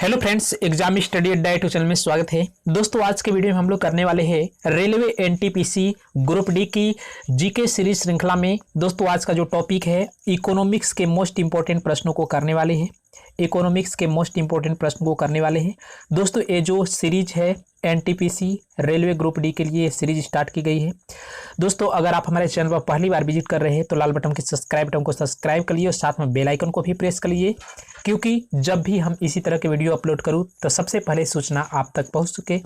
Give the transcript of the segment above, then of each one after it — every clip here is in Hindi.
हेलो फ्रेंड्स, एग्जाम स्टडी अड्डा यूट्यूब चैनल में स्वागत है। दोस्तों, आज के वीडियो में हम लोग करने वाले हैं रेलवे एनटीपीसी ग्रुप डी की जीके सीरीज श्रृंखला में। दोस्तों, आज का जो टॉपिक है इकोनॉमिक्स के मोस्ट इंपॉर्टेंट प्रश्नों को करने वाले हैं। दोस्तों, ये जो सीरीज है एनटीपीसी रेलवे ग्रुप डी के लिए सीरीज स्टार्ट की गई है। दोस्तों, अगर आप हमारे चैनल पर पहली बार विजिट कर रहे हैं तो लाल बटन के सब्सक्राइब बटन को सब्सक्राइब कर लिए और साथ में बेल आइकन को भी प्रेस कर लिए, क्योंकि जब भी हम इसी तरह के वीडियो अपलोड करूं तो सबसे पहले सूचना आप तक पहुंच सके।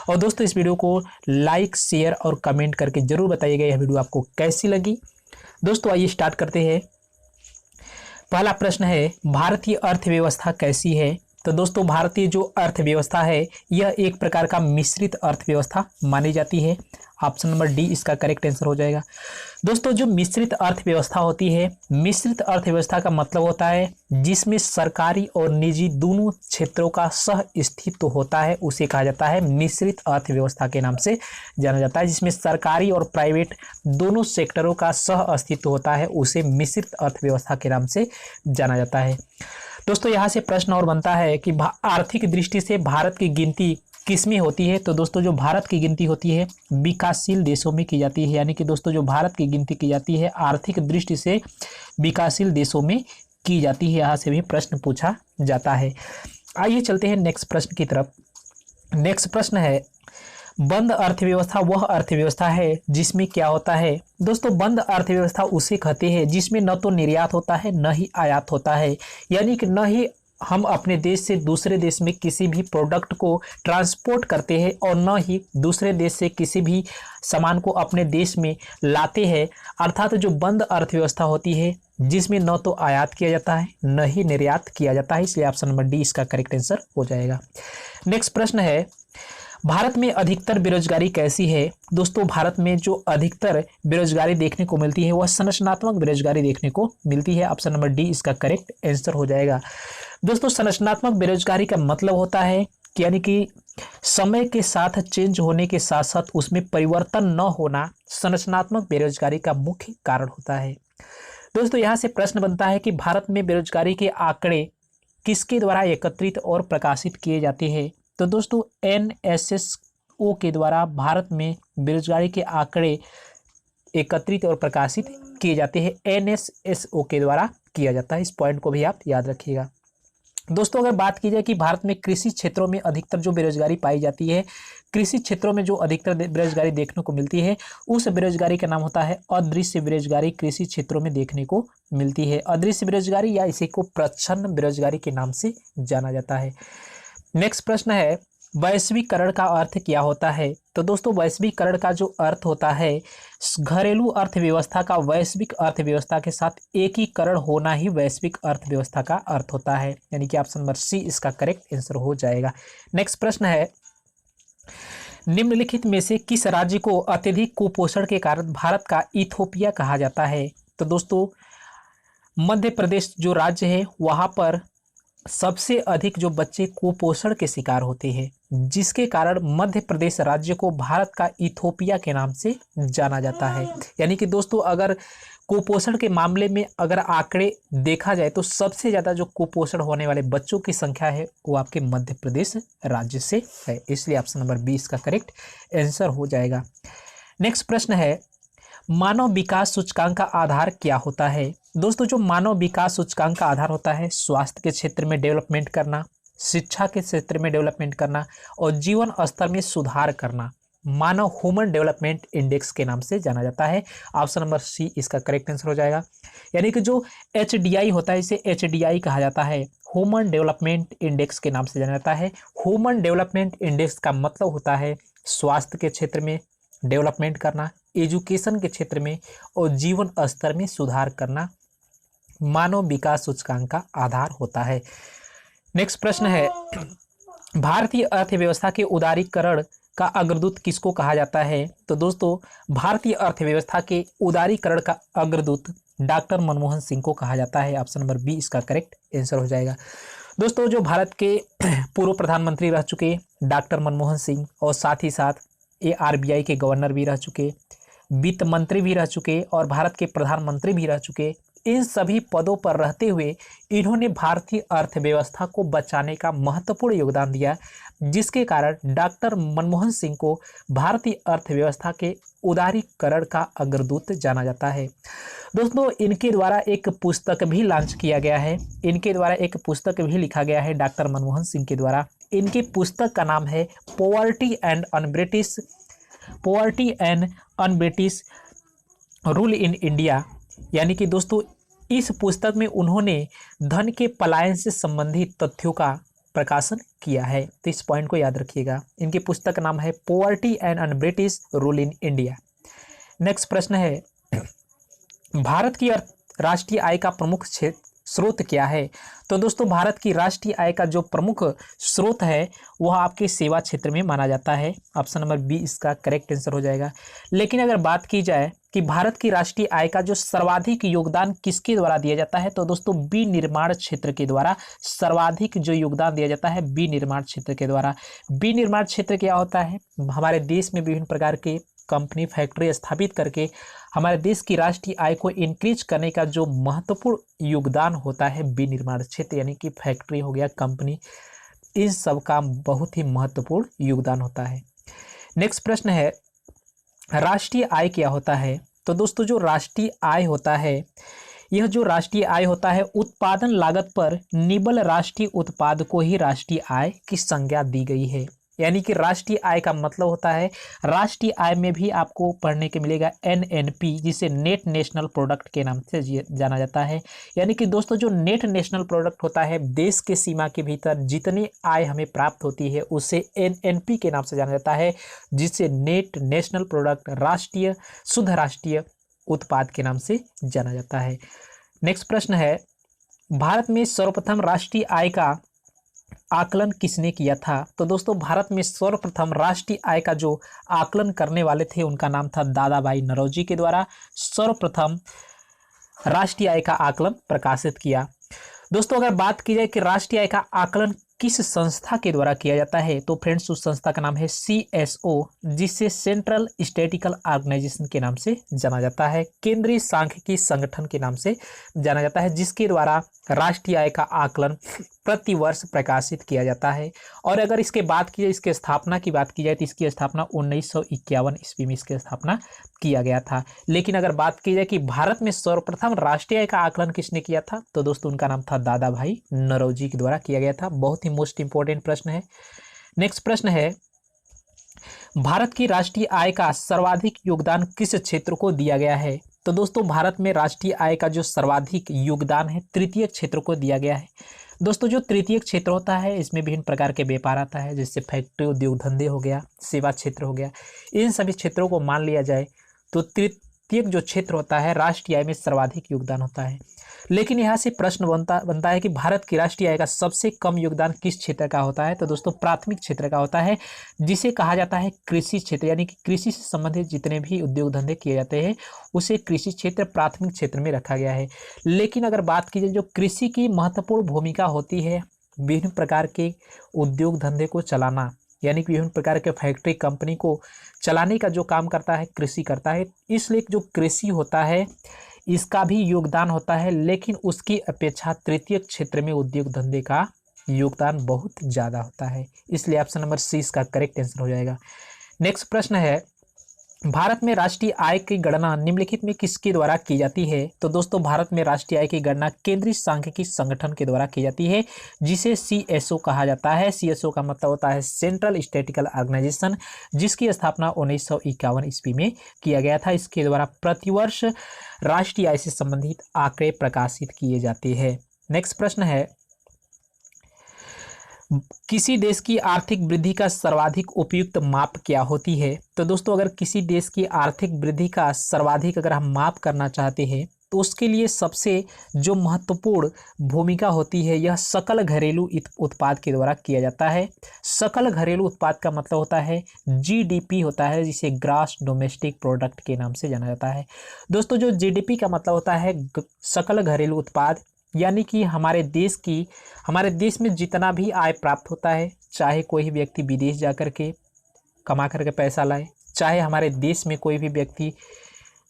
और दोस्तों, इस वीडियो को लाइक, शेयर और कमेंट करके जरूर बताइएगा यह वीडियो आपको कैसी लगी। दोस्तों, आइए स्टार्ट करते हैं। पहला प्रश्न है, भारतीय अर्थव्यवस्था कैसी है? तो दोस्तों, भारतीय जो अर्थव्यवस्था है यह एक प्रकार का मिश्रित अर्थव्यवस्था मानी जाती है। ऑप्शन नंबर डी इसका करेक्ट आंसर हो जाएगा। दोस्तों, जो मिश्रित अर्थव्यवस्था होती है, मिश्रित अर्थव्यवस्था का मतलब होता है जिसमें सरकारी और निजी दोनों क्षेत्रों का सह अस्तित्व होता है, उसे कहा जाता है मिश्रित अर्थव्यवस्था के नाम से जाना जाता है। जिसमें सरकारी और प्राइवेट दोनों सेक्टरों का सह अस्तित्व होता है, उसे मिश्रित अर्थव्यवस्था के नाम से जाना जाता है। दोस्तों, यहाँ से प्रश्न और बनता है कि आर्थिक दृष्टि से भारत की गिनती किसमें होती है? तो दोस्तों, जो भारत की गिनती होती है विकासशील देशों में की जाती है। यानी कि दोस्तों, जो भारत की गिनती की जाती है आर्थिक दृष्टि से विकासशील देशों में की जाती है। यहाँ से भी प्रश्न पूछा जाता है। आइए चलते हैं नेक्स्ट प्रश्न की तरफ। नेक्स्ट प्रश्न है, बंद अर्थव्यवस्था वह अर्थव्यवस्था है जिसमें क्या होता है? दोस्तों, बंद अर्थव्यवस्था उसे कहते हैं जिसमें न तो निर्यात होता है न ही आयात होता है। यानी कि न ही हम अपने देश से दूसरे देश में किसी भी प्रोडक्ट को ट्रांसपोर्ट करते हैं और न ही दूसरे देश से किसी भी सामान को अपने देश में लाते हैं। अर्थात जो बंद अर्थव्यवस्था होती है जिसमें न तो आयात किया जाता है न ही निर्यात किया जाता है। इसलिए ऑप्शन नंबर डी इसका करेक्ट आंसर हो जाएगा। नेक्स्ट प्रश्न है, भारत में अधिकतर बेरोजगारी कैसी है? दोस्तों, भारत में जो अधिकतर बेरोजगारी देखने को मिलती है वह संरचनात्मक बेरोजगारी देखने को मिलती है। ऑप्शन नंबर डी इसका करेक्ट आंसर हो जाएगा। दोस्तों, संरचनात्मक बेरोजगारी का मतलब होता है कि यानी कि समय के साथ चेंज होने के साथ साथ उसमें परिवर्तन न होना संरचनात्मक बेरोजगारी का मुख्य कारण होता है। दोस्तों, यहाँ से प्रश्न बनता है कि भारत में बेरोजगारी के आंकड़े किसके द्वारा एकत्रित और प्रकाशित किए जाते हैं? तो दोस्तों, NSSO के द्वारा भारत में बेरोजगारी के आंकड़े एकत्रित और प्रकाशित किए जाते हैं। NSSO के द्वारा किया जाता है। इस पॉइंट को भी आप याद रखिएगा। दोस्तों, अगर बात की जाए कि भारत में कृषि क्षेत्रों में अधिकतर जो बेरोजगारी पाई जाती है, कृषि क्षेत्रों में जो अधिकतर बेरोजगारी देखने को मिलती है उस बेरोजगारी का नाम होता है अदृश्य बेरोजगारी। कृषि क्षेत्रों में देखने को मिलती है अदृश्य बेरोजगारी, या इसी को प्रच्छन्न बेरोजगारी के नाम से जाना जाता है। नेक्स्ट प्रश्न है, वैश्वीकरण का अर्थ क्या होता है? तो दोस्तों, वैश्वीकरण का जो अर्थ होता है घरेलू अर्थव्यवस्था का वैश्विक अर्थव्यवस्था के साथ एकीकरण होना ही वैश्विक अर्थव्यवस्था का अर्थ होता है। यानी कि ऑप्शन नंबर सी इसका करेक्ट आंसर हो जाएगा। नेक्स्ट प्रश्न है, निम्नलिखित में से किस राज्य को अत्यधिक कुपोषण के कारण भारत का इथोपिया कहा जाता है? तो दोस्तों, मध्य प्रदेश जो राज्य है वहां पर सबसे अधिक जो बच्चे कुपोषण के शिकार होते हैं, जिसके कारण मध्य प्रदेश राज्य को भारत का इथोपिया के नाम से जाना जाता है। यानी कि दोस्तों, अगर कुपोषण के मामले में अगर आंकड़े देखा जाए तो सबसे ज़्यादा जो कुपोषण होने वाले बच्चों की संख्या है वो आपके मध्य प्रदेश राज्य से है। इसलिए ऑप्शन नंबर बी इसका करेक्ट आंसर हो जाएगा। नेक्स्ट प्रश्न है, मानव विकास सूचकांक का आधार क्या होता है? दोस्तों, जो मानव विकास सूचकांक का आधार होता है स्वास्थ्य के क्षेत्र में डेवलपमेंट करना, शिक्षा के क्षेत्र में डेवलपमेंट करना और जीवन स्तर में सुधार करना मानव ह्यूमन डेवलपमेंट इंडेक्स के नाम से जाना जाता है। ऑप्शन नंबर सी इसका करेक्ट आंसर हो जाएगा। यानी कि जो HDI होता है इसे HDI कहा जाता है, ह्यूमन डेवलपमेंट इंडेक्स के नाम से जाना जाता है। ह्यूमन डेवलपमेंट इंडेक्स का मतलब होता है स्वास्थ्य के क्षेत्र में डेवलपमेंट करना, एजुकेशन के क्षेत्र में और जीवन स्तर में सुधार करना मानव विकास सूचकांक का आधार होता है। नेक्स्ट प्रश्न है, भारतीय अर्थव्यवस्था के उदारीकरण का अग्रदूत किसको कहा जाता है? तो दोस्तों, भारतीय अर्थव्यवस्था के उदारीकरण का अग्रदूत डॉक्टर मनमोहन सिंह को कहा जाता है। ऑप्शन नंबर बी इसका करेक्ट आंसर हो जाएगा। दोस्तों, जो भारत के पूर्व प्रधानमंत्री रह चुके डॉक्टर मनमोहन सिंह और साथ ही साथ ये RBI के गवर्नर भी रह चुके, वित्त मंत्री भी रह चुके और भारत के प्रधानमंत्री भी रह चुके इन सभी पदों पर रहते हुए इन्होंने भारतीय अर्थव्यवस्था को बचाने का महत्वपूर्ण योगदान दिया, जिसके कारण डॉक्टर मनमोहन सिंह को भारतीय अर्थव्यवस्था के उदारीकरण का अग्रदूत जाना जाता है। दोस्तों, इनके द्वारा एक पुस्तक भी लॉन्च किया गया है, इनके द्वारा एक पुस्तक भी लिखा गया है डॉक्टर मनमोहन सिंह के द्वारा। इनकी पुस्तक का नाम है poverty and un-British rule in India. यानी कि दोस्तों, इस पुस्तक में उन्होंने धन के पलायन से संबंधित तथ्यों का प्रकाशन किया है। तो इस पॉइंट को याद रखिएगा। इनकी पुस्तक का नाम है poverty and un-British rule in India. Next प्रश्न है, भारत की राष्ट्रीय आय का प्रमुख स्रोत क्या है? तो दोस्तों, भारत की राष्ट्रीय आय का जो प्रमुख स्रोत है वह आपके सेवा क्षेत्र में माना जाता है। ऑप्शन नंबर बी इसका करेक्ट आंसर हो जाएगा। लेकिन अगर बात की जाए कि भारत की राष्ट्रीय आय का जो सर्वाधिक योगदान किसके द्वारा दिया जाता है, तो दोस्तों विनिर्माण क्षेत्र के द्वारा सर्वाधिक जो योगदान दिया जाता है विनिर्माण क्षेत्र के द्वारा। विनिर्माण क्षेत्र क्या होता है? हमारे देश में विभिन्न प्रकार के कंपनी फैक्ट्री स्थापित करके हमारे देश की राष्ट्रीय आय को इंक्रीज करने का जो महत्वपूर्ण योगदान होता है विनिर्माण क्षेत्र, यानी कि फैक्ट्री हो गया, कंपनी, इन सब का बहुत ही महत्वपूर्ण योगदान होता है। नेक्स्ट प्रश्न है, राष्ट्रीय आय क्या होता है? तो दोस्तों, जो राष्ट्रीय आय होता है, यह जो राष्ट्रीय आय होता है उत्पादन लागत पर निबल राष्ट्रीय उत्पाद को ही राष्ट्रीय आय की संज्ञा दी गई है। यानी कि राष्ट्रीय आय का मतलब होता है, राष्ट्रीय आय में भी आपको पढ़ने के मिलेगा एनएनपी, जिसे नेट नेशनल प्रोडक्ट के नाम से जाना जाता है। यानी कि दोस्तों, जो नेट नेशनल प्रोडक्ट होता है, देश के सीमा के भीतर जितनी आय हमें प्राप्त होती है उसे एनएनपी के नाम से जाना जाता है, जिसे नेट नेशनल प्रोडक्ट, राष्ट्रीय शुद्ध राष्ट्रीय उत्पाद के नाम से जाना जाता है। नेक्स्ट प्रश्न है, भारत में सर्वप्रथम राष्ट्रीय आय का आकलन किसने किया था? तो दोस्तों, भारत में सर्वप्रथम राष्ट्रीय आय का जो आकलन करने वाले थे उनका नाम था दादा भाई नौरोजी के द्वारा सर्वप्रथम राष्ट्रीय आय का आकलन प्रकाशित किया। दोस्तों, अगर बात की जाए कि राष्ट्रीय आय का आकलन किस संस्था के द्वारा किया जाता है, तो फ्रेंड्स उस संस्था का नाम है CSO, जिसे सेंट्रल स्टैटिस्टिकल ऑर्गेनाइजेशन के नाम से जाना जाता है, केंद्रीय सांख्यिकी संगठन के नाम से जाना जाता है, जिसके द्वारा राष्ट्रीय आय का आकलन प्रति वर्ष प्रकाशित किया जाता है। और अगर इसके बात की जाए, इसकी स्थापना की बात की जाए, तो इसकी स्थापना 1951 ईस्वी में इसकी स्थापना किया गया था। लेकिन अगर बात की जाए कि भारत में सर्वप्रथम राष्ट्रीय आय का आकलन किसने किया था, तो दोस्तों उनका नाम था दादा भाई नौरोजी के द्वारा किया गया था। बहुत ही मोस्ट इंपॉर्टेंट प्रश्न है। नेक्स्ट प्रश्न है, भारत की राष्ट्रीय आय का सर्वाधिक योगदान किस क्षेत्र को दिया गया है? तो दोस्तों, भारत में राष्ट्रीय आय का जो सर्वाधिक योगदान है तृतीय क्षेत्र को दिया गया है। दोस्तों, जो तृतीय क्षेत्र होता है इसमें विभिन्न प्रकार के व्यापार आता है, जैसे फैक्ट्री, उद्योग धंधे हो गया, सेवा क्षेत्र हो गया। इन सभी क्षेत्रों को मान लिया जाए तो तृतीय जो क्षेत्र होता है राष्ट्रीय आय में सर्वाधिक योगदान होता है। लेकिन यहाँ से प्रश्न बनता है कि भारत की राष्ट्रीय आय का सबसे कम योगदान किस क्षेत्र का होता है? तो दोस्तों, प्राथमिक क्षेत्र का होता है, जिसे कहा जाता है कृषि क्षेत्र। यानी कि कृषि से संबंधित जितने भी उद्योग धंधे किए जाते हैं उसे कृषि क्षेत्र प्राथमिक क्षेत्र में रखा गया है। लेकिन अगर बात की जाए, जो कृषि की महत्वपूर्ण भूमिका होती है विभिन्न प्रकार के उद्योग धंधे को चलाना, यानी कि विभिन्न प्रकार के फैक्ट्री कंपनी को चलाने का जो काम करता है कृषि करता है, इसलिए जो कृषि होता है इसका भी योगदान होता है, लेकिन उसकी अपेक्षा तृतीय क्षेत्र में उद्योग धंधे का योगदान बहुत ज़्यादा होता है। इसलिए ऑप्शन नंबर सी इसका करेक्ट आंसर हो जाएगा। नेक्स्ट प्रश्न है, भारत में राष्ट्रीय आय की गणना निम्नलिखित में किसके द्वारा की जाती है? तो दोस्तों, भारत में राष्ट्रीय आय की गणना केंद्रीय सांख्यिकी संगठन के द्वारा की जाती है, जिसे CSO कहा जाता है। CSO का मतलब होता है सेंट्रल स्टैटिस्टिकल ऑर्गेनाइजेशन, जिसकी स्थापना 1951 ईस्वी में किया गया था। इसके द्वारा प्रतिवर्ष राष्ट्रीय आय से संबंधित आंकड़े प्रकाशित किए जाते हैं। नेक्स्ट प्रश्न है, किसी देश की आर्थिक वृद्धि का सर्वाधिक उपयुक्त माप क्या होती है? तो दोस्तों, अगर किसी देश की आर्थिक वृद्धि का सर्वाधिक अगर हम माप करना चाहते हैं तो उसके लिए सबसे जो महत्वपूर्ण भूमिका होती है यह सकल घरेलू उत्पाद के द्वारा किया जाता है। सकल घरेलू उत्पाद का मतलब होता है GDP होता है, जिसे ग्रॉस डोमेस्टिक प्रोडक्ट के नाम से जाना जाता है। दोस्तों, जो GDP का मतलब होता है सकल घरेलू उत्पाद, यानी कि हमारे देश में जितना भी आय प्राप्त होता है, चाहे कोई व्यक्ति विदेश जा कर के कमा करके पैसा लाए, चाहे हमारे देश में कोई भी व्यक्ति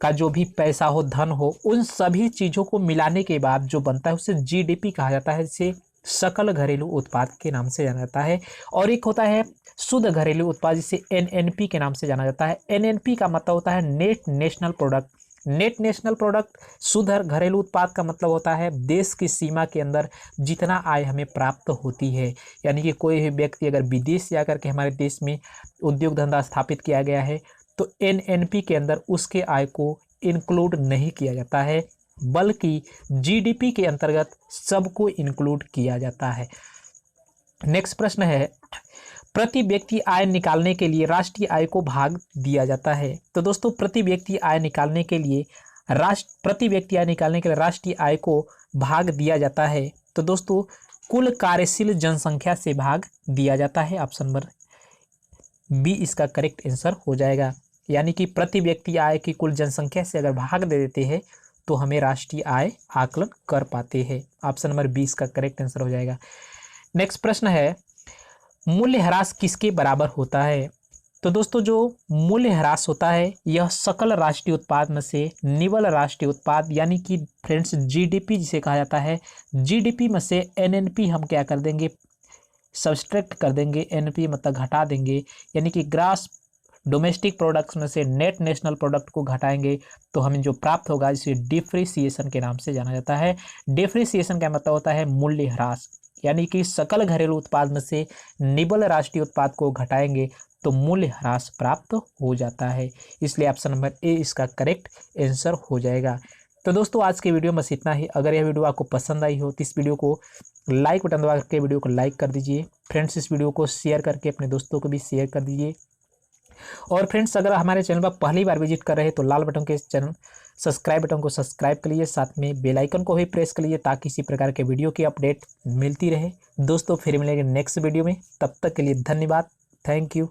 का जो भी पैसा हो, धन हो, उन सभी चीज़ों को मिलाने के बाद जो बनता है उसे जीडीपी कहा जाता है, जिसे सकल घरेलू उत्पाद के नाम से जाना जाता है। और एक होता है शुद्ध घरेलू उत्पाद, जिसे एनएनपी के नाम से जाना जाता है। एनएनपी का मतलब होता है net national product. Net national product, शुद्ध घरेलू उत्पाद का मतलब होता है देश की सीमा के अंदर जितना आय हमें प्राप्त होती है। यानी कि कोई भी व्यक्ति अगर विदेश जाकर के हमारे देश में उद्योग धंधा स्थापित किया गया है तो एनएनपी के अंदर उसके आय को इंक्लूड नहीं किया जाता है, बल्कि जीडीपी के अंतर्गत सबको इंक्लूड किया जाता है। नेक्स्ट प्रश्न है, प्रति व्यक्ति आय निकालने के लिए राष्ट्रीय आय को भाग दिया जाता है। तो दोस्तों प्रति व्यक्ति आय निकालने के लिए राष्ट्रीय आय को भाग दिया जाता है। तो दोस्तों कुल कार्यशील जनसंख्या से भाग दिया जाता है। ऑप्शन नंबर बी इसका करेक्ट आंसर हो जाएगा। यानी कि प्रति व्यक्ति आय की कुल जनसंख्या से अगर भाग दे देते हैं तो हमें राष्ट्रीय आय आकलन कर पाते हैं। ऑप्शन नंबर बी इसका करेक्ट आंसर हो जाएगा। नेक्स्ट प्रश्न है, मूल्यह्रास किसके बराबर होता है। तो दोस्तों जो मूल्यह्रास होता है यह सकल राष्ट्रीय उत्पाद में से निवल राष्ट्रीय उत्पाद यानी कि फ्रेंड्स जीडीपी जिसे कहा जाता है, जीडीपी में से एनएनपी हम क्या कर देंगे, सब्सट्रैक्ट कर देंगे। एनपी मतलब घटा देंगे, यानी कि ग्रास डोमेस्टिक प्रोडक्ट्स में से नेट नेशनल प्रोडक्ट को घटाएंगे तो हमें जो प्राप्त होगा जिसे डिप्रिसिएशन के नाम से जाना जाता है। डिप्रिसिएशन का मतलब होता है मूल्यह्रास, यानी कि सकल घरेलू उत्पाद में से निवल राष्ट्रीय उत्पाद को घटाएंगे तो मूल्यह्रास प्राप्त हो जाता है। इसलिए ऑप्शन नंबर ए इसका करेक्ट आंसर हो जाएगा। तो दोस्तों आज के वीडियो में बस इतना ही। अगर यह वीडियो आपको पसंद आई हो तो इस वीडियो को लाइक बटन दबा करके वीडियो को लाइक कर दीजिए। फ्रेंड्स इस वीडियो को शेयर करके अपने दोस्तों को भी शेयर कर दीजिए। और फ्रेंड्स अगर हमारे चैनल पर पहली बार विजिट कर रहे हैं तो लाल बटन के चैनल सब्सक्राइब बटन को सब्सक्राइब कर लीजिए, साथ में बेल आइकन को भी प्रेस कर लीजिए ताकि इसी प्रकार के वीडियो की अपडेट मिलती रहे। दोस्तों फिर मिलेंगे नेक्स्ट वीडियो में, तब तक के लिए धन्यवाद। Thank you.